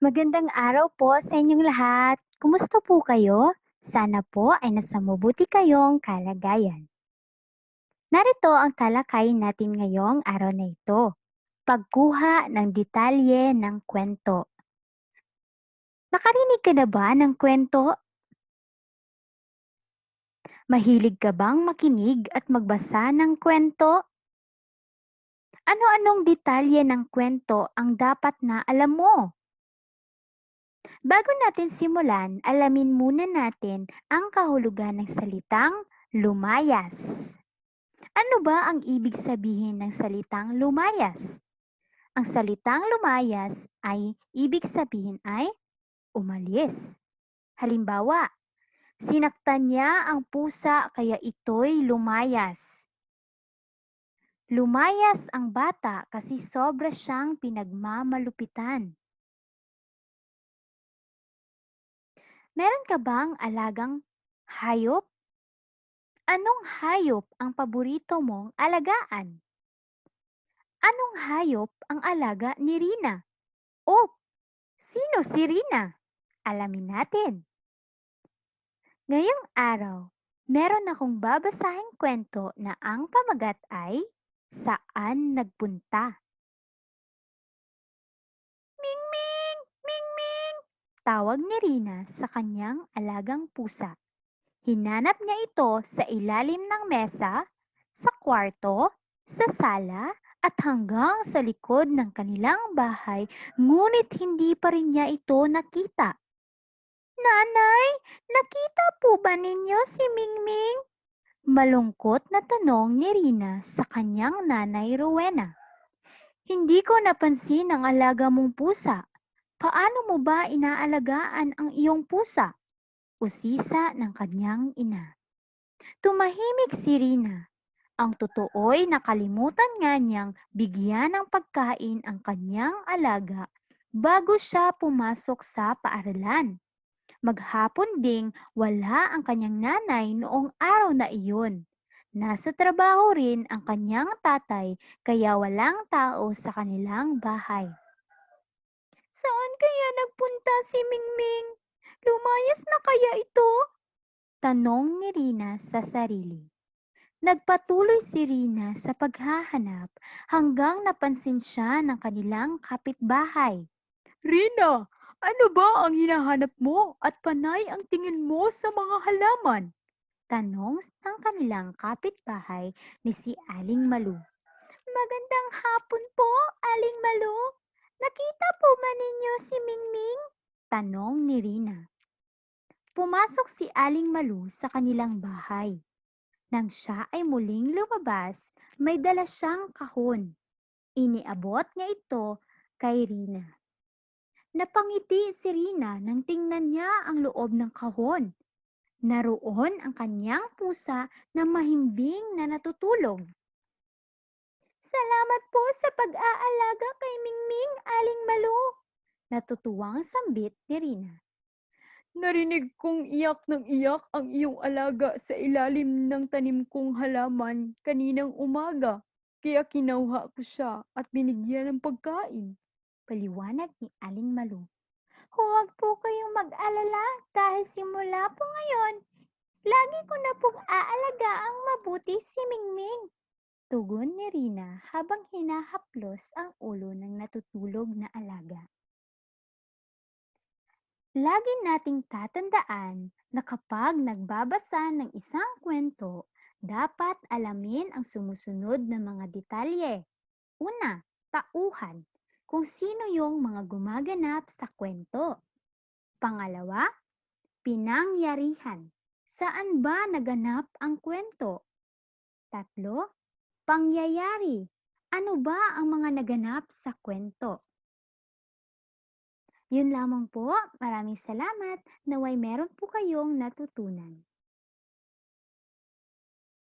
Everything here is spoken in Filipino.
Magandang araw po sa inyong lahat. Kumusta po kayo? Sana po ay nasa mabuti kayong kalagayan. Narito ang talakayin natin ngayong araw na ito. Pagkuha ng detalye ng kwento. Nakarinig ka na ba ng kwento? Mahilig ka bang makinig at magbasa ng kwento? Ano-anong detalye ng kwento ang dapat na alam mo? Bago natin simulan, alamin muna natin ang kahulugan ng salitang lumayas. Ano ba ang ibig sabihin ng salitang lumayas? Ang salitang lumayas ay ibig sabihin ay umalis. Halimbawa, sinaktan niya ang pusa kaya ito'y lumayas. Lumayas ang bata kasi sobra siyang pinagmamalupitan. Meron ka bang alagang hayop? Anong hayop ang paborito mong alagaan? Anong hayop ang alaga ni Rina? O, sino si Rina? Alamin natin. Ngayong araw, meron akong babasahing kwento na ang pamagat ay Saan Nagpunta? Mingming! Mingming! Tawag ni Rina sa kanyang alagang pusa. Hinanap niya ito sa ilalim ng mesa, sa kwarto, sa sala, at hanggang sa likod ng kanilang bahay, ngunit hindi pa rin niya ito nakita. Nanay, nakita po ba ninyo si Mingming? Malungkot na tanong ni Rina sa kanyang nanay Rowena. Hindi ko napansin ang alaga mong pusa. Paano mo ba inaalagaan ang iyong pusa? Usisa ng kanyang ina. Tumahimik si Rina. Ang totoo'y nakalimutan nga niyang bigyan ng pagkain ang kanyang alaga bago siya pumasok sa paaralan. Maghapon ding wala ang kanyang nanay noong araw na iyon. Nasa trabaho rin ang kanyang tatay kaya walang tao sa kanilang bahay. Saan kaya nagpunta si Mingming? Lumayas na kaya ito? Tanong ni Rina sa sarili. Nagpatuloy si Rina sa paghahanap hanggang napansin siya ng kanilang kapitbahay. Rina, ano ba ang hinahanap mo at panay ang tingin mo sa mga halaman? Tanong ng kanilang kapitbahay ni si Aling Malu. Magandang hapon po, Aling Malu. Nakita po ba ninyo si Mingming? Tanong ni Rina. Pumasok si Aling Malu sa kanilang bahay. Nang siya ay muling lumabas, may dala siyang kahon. Iniabot niya ito kay Rina. Napangiti si Rina nang tingnan niya ang loob ng kahon. Naroon ang kanyang pusa na mahimbing na natutulog. Salamat po sa pag-aalaga kay Mingming, Aling Malu. Natutuwang sambit ni Rina. Narinig kong iyak ng iyak ang iyong alaga sa ilalim ng tanim kong halaman kaninang umaga. Kaya kinuha ko siya at binigyan ng pagkain. Paliwanag ni Aling Malu. Huwag po kayong mag-alala dahil simula po ngayon, lagi ko na pong aalagaan mabuti si Mingming. Tugon ni Rina habang hinahaplos ang ulo ng natutulog na alaga. Lagi nating tatandaan na kapag nagbabasa ng isang kwento, dapat alamin ang sumusunod na mga detalye. Una, tauhan, kung sino yung mga gumaganap sa kwento. Pangalawa, pinangyarihan, saan ba naganap ang kwento? Tatlo, pangyayari, ano ba ang mga naganap sa kwento? Yun lamang po. Maraming salamat. Naway meron po kayong natutunan.